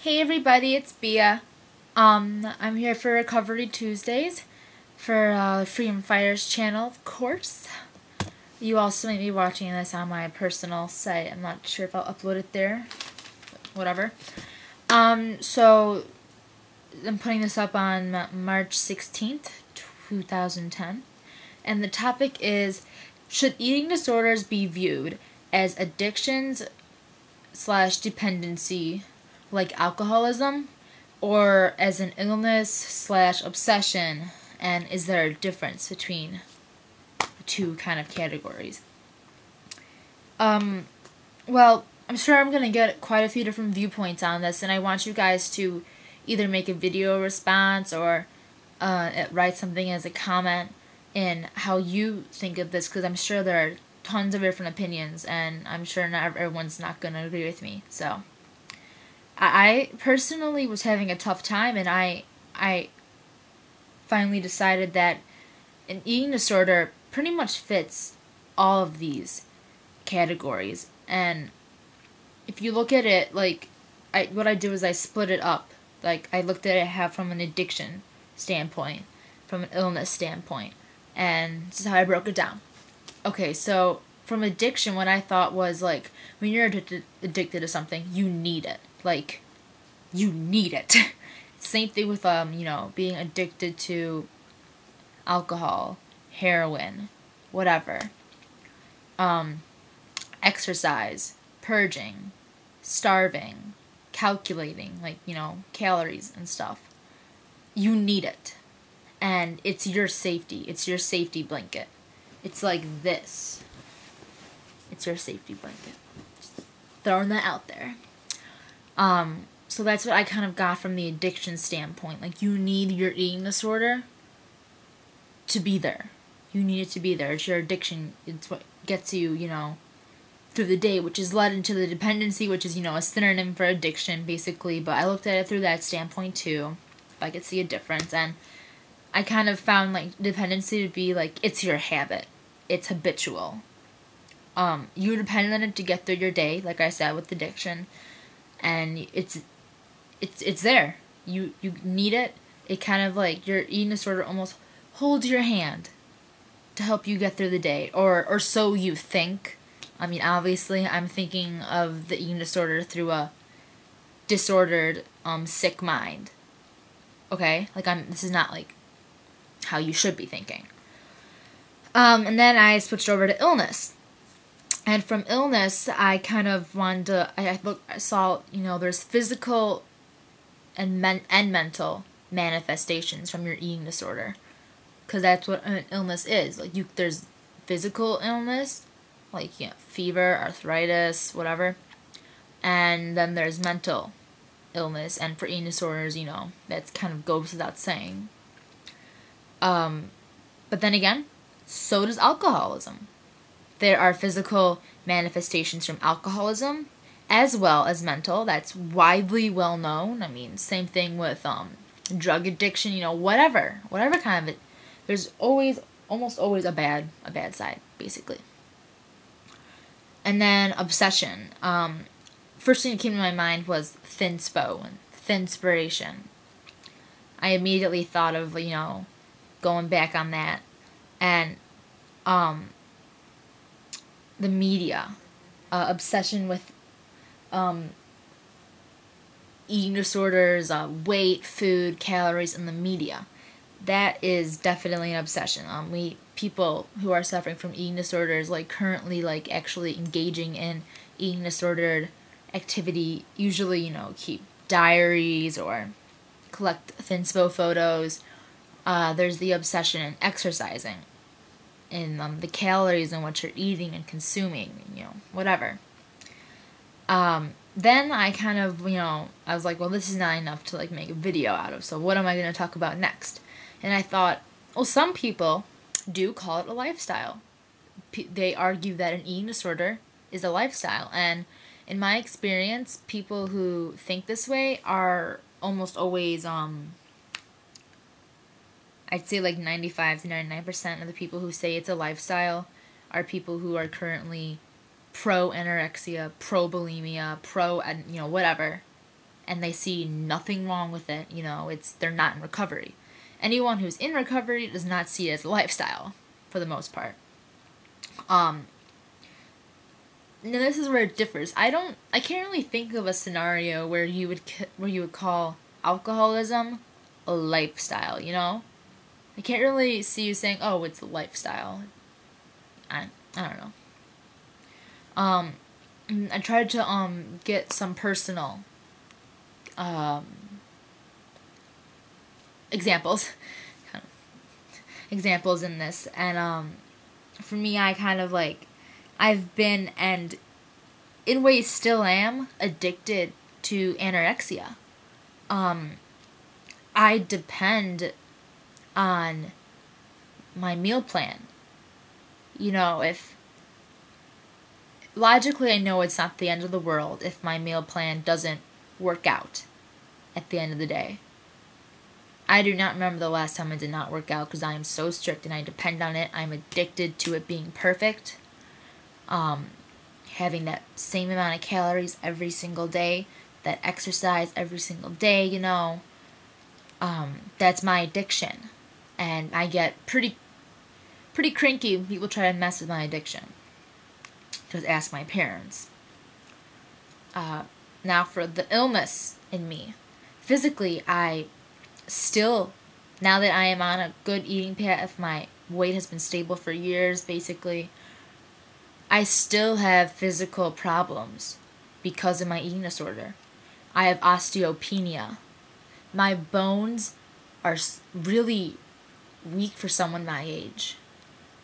Hey everybody, it's Bia. I'm here for Recovery Tuesdays for Freedom Fighters channel, of course. You also may be watching this on my personal site. I'm not sure if I'll upload it there. Whatever. So I'm putting this up on March 16th, 2010. And the topic is, should eating disorders be viewed as addictions / dependency like alcoholism, or as an illness / obsession, and is there a difference between the two kind of categories? Well, I'm sure I'm going to get quite a few different viewpoints on this, and I want you guys to either make a video response or write something as a comment in how you think of this, because I'm sure there are tons of different opinions, and I'm sure not everyone's not going to agree with me. So I personally was having a tough time, and I finally decided that an eating disorder pretty much fits all of these categories. And if you look at it, like, what I did was I split it up. Like, I looked at it from an addiction standpoint, from an illness standpoint, and this is how I broke it down. Okay, so from addiction, what I thought was, like, when you're addicted to something, you need it. Like, you need it. Same thing with, being addicted to alcohol, heroin, whatever. Exercise, purging, starving, calculating, like, calories and stuff. You need it. And it's your safety. It's your safety blanket. It's like this. It's your safety blanket. Just throwing that out there. So that's what I kind of got from the addiction standpoint. Like, you need your eating disorder to be there. You need it to be there. It's your addiction. It's what gets you, through the day, which is led into the dependency, which is, a synonym for addiction, basically. But I looked at it through that standpoint, too, if I could see a difference. And I kind of found, like, dependency to be, like, it's your habit. It's habitual. You depend on it to get through your day, like I said, with addiction. And it's there. You need it. It kind of, like, your eating disorder almost holds your hand to help you get through the day, or so you think. I mean, obviously, I'm thinking of the eating disorder through a disordered, sick mind. Okay? Like, this is not, like, how you should be thinking. And then I switched over to illness. And from illness, I kind of wanted to, I saw, there's physical and mental manifestations from your eating disorder. Because that's what an illness is. Like, there's physical illness, like, fever, arthritis, whatever. And then there's mental illness. And for eating disorders, that kind of goes without saying. But then again, so does alcoholism. There are physical manifestations from alcoholism as well as mental. That's widely well known. I mean, same thing with drug addiction, whatever kind of it. There's almost always a bad side, basically. And then obsession. First thing that came to my mind was thinspo and thinspiration. I immediately thought of, going back on that. And the media, obsession with eating disorders, weight, food, calories, and the media. That is definitely an obsession. People who are suffering from eating disorders, like, currently, like, actually engaging in eating disordered activity, usually, keep diaries or collect thinspo photos. There's the obsession in exercising, in the calories and what you're eating and consuming, whatever. Then I kind of, I was like, well, this is not enough to, like, make a video out of, so what am I going to talk about next? And I thought, well, some people do call it a lifestyle. They argue that an eating disorder is a lifestyle, and in my experience, people who think this way are almost always, I'd say like 95 to 99% of the people who say it's a lifestyle are people who are currently pro-anorexia, pro-bulimia, whatever. and they see nothing wrong with it, you know, they're not in recovery. Anyone who's in recovery does not see it as a lifestyle, for the most part. Now this is where it differs. I can't really think of a scenario where you would call alcoholism a lifestyle, you know? I can't really see you saying, oh, it's a lifestyle. I don't know. I tried to get some personal examples in this, and for me, I kind of like, I've been, and in ways still am, addicted to anorexia. I depend on my meal plan. You know, if logically I know it's not the end of the world if my meal plan doesn't work out at the end of the day. I do not remember the last time I did not work out because I am so strict and I depend on it. I'm addicted to it being perfect. Having that same amount of calories every single day, that exercise every single day, you know. That's my addiction. And I get pretty cranky when people try to mess with my addiction. Just ask my parents. Now for the illness in me. Physically, I still, now that I am on a good eating path, my weight has been stable for years, basically, I still have physical problems because of my eating disorder. I have osteopenia. My bones are really weak for someone my age.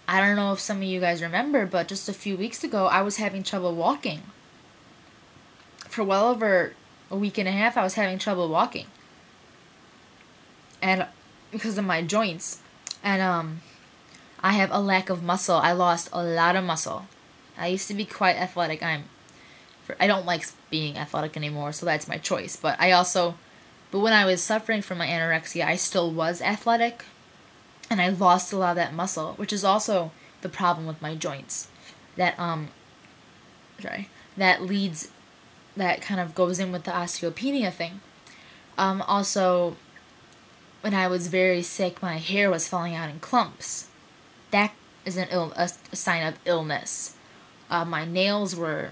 I don't know if some of you guys remember, but just a few weeks ago, I was having trouble walking. For well over a week and a half, I was having trouble walking. And because of my joints. And I have a lack of muscle. I lost a lot of muscle. I used to be quite athletic. I don't like being athletic anymore, so that's my choice. But when I was suffering from my anorexia, I still was athletic. And I lost a lot of that muscle, which is also the problem with my joints. That kind of goes in with the osteopenia thing. Also, when I was very sick, my hair was falling out in clumps. That is a sign of illness. My nails were,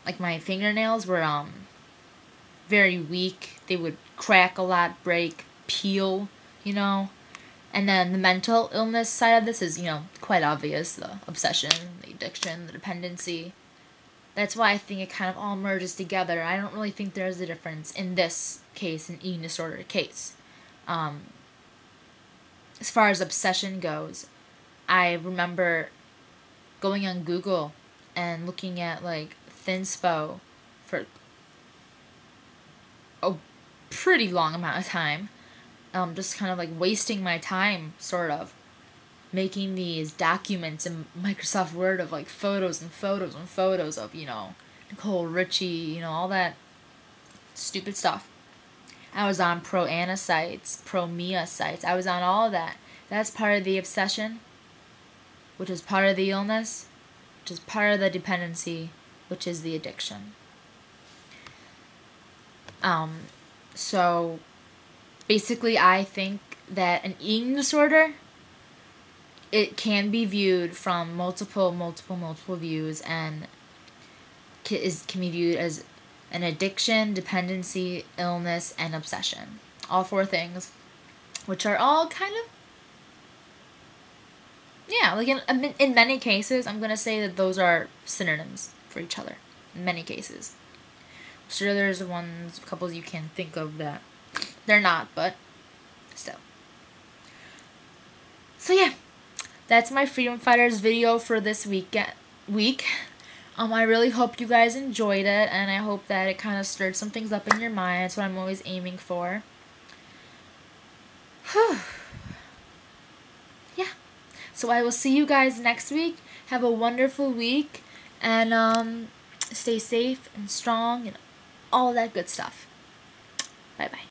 like my fingernails were very weak. They would crack a lot, break, peel, you know. And then the mental illness side of this is, you know, quite obvious. The obsession, the addiction, the dependency. That's why I think it kind of all merges together. I don't really think there's a difference in this case, an eating disorder case. As far as obsession goes, I remember going on Google and looking at, like, Thinspo for a pretty long amount of time. Just kind of, like, wasting my time, sort of, making these documents in Microsoft Word of, like, photos and photos and photos of, you know, Nicole Richie, you know, all that stupid stuff. I was on pro-Anna sites, pro-Mia sites. I was on all of that. That's part of the obsession, which is part of the illness, which is part of the dependency, which is the addiction. So, basically, I think that an eating disorder, it can be viewed from multiple views, and can be viewed as an addiction, dependency, illness, and obsession. All four things, which are all kind of, yeah, like in many cases, I'm going to say that those are synonyms for each other, in many cases. Sure, there's a couple you can think of that they're not, but still. So yeah, that's my Freedom Fighters video for this week. I really hope you guys enjoyed it, and I hope that it kind of stirred some things up in your mind. That's what I'm always aiming for. Yeah. So I will see you guys next week. Have a wonderful week, and stay safe and strong and all that good stuff. Bye-bye.